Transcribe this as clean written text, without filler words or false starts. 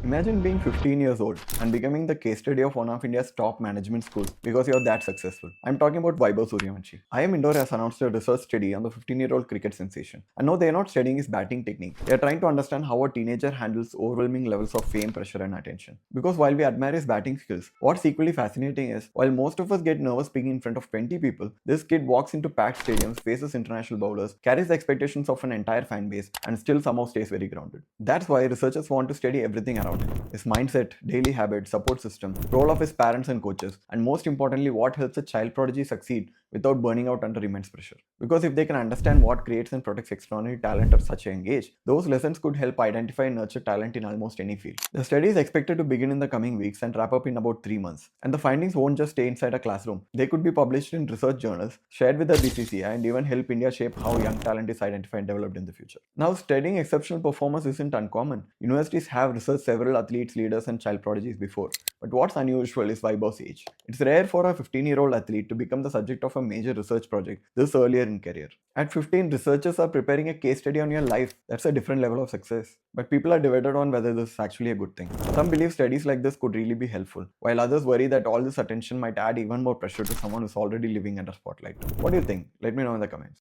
Imagine being 15 years old and becoming the case study of one of India's top management schools because you're that successful. I'm talking about Vaibhav Sooryavanshi. IIM Indore has announced a research study on the 15-year-old cricket sensation. And no, they're not studying his batting technique. They're trying to understand how a teenager handles overwhelming levels of fame, pressure, and attention. Because while we admire his batting skills, what's equally fascinating is while most of us get nervous speaking in front of 20 people, this kid walks into packed stadiums, faces international bowlers, carries the expectations of an entire fan base, and still somehow stays very grounded. That's why researchers want to study everything around him: his mindset, daily habits, support system, role of his parents and coaches, and most importantly, what helps a child prodigy succeed without burning out under immense pressure. Because if they can understand what creates and protects extraordinary talent at such a young age, those lessons could help identify and nurture talent in almost any field. The study is expected to begin in the coming weeks and wrap up in about 3 months. And the findings won't just stay inside a classroom. They could be published in research journals, shared with the BCCI, and even help India shape how young talent is identified and developed in the future. Now, studying exceptional performance isn't uncommon. Universities have researched several athletes, leaders, and child prodigies before. But what's unusual is Vaibhav's age. It's rare for a 15-year-old athlete to become the subject of a major research project this earlier in career. At 15, researchers are preparing a case study on your life. That's a different level of success. But people are divided on whether this is actually a good thing. Some believe studies like this could really be helpful, while others worry that all this attention might add even more pressure to someone who's already living under spotlight. What do you think? Let me know in the comments.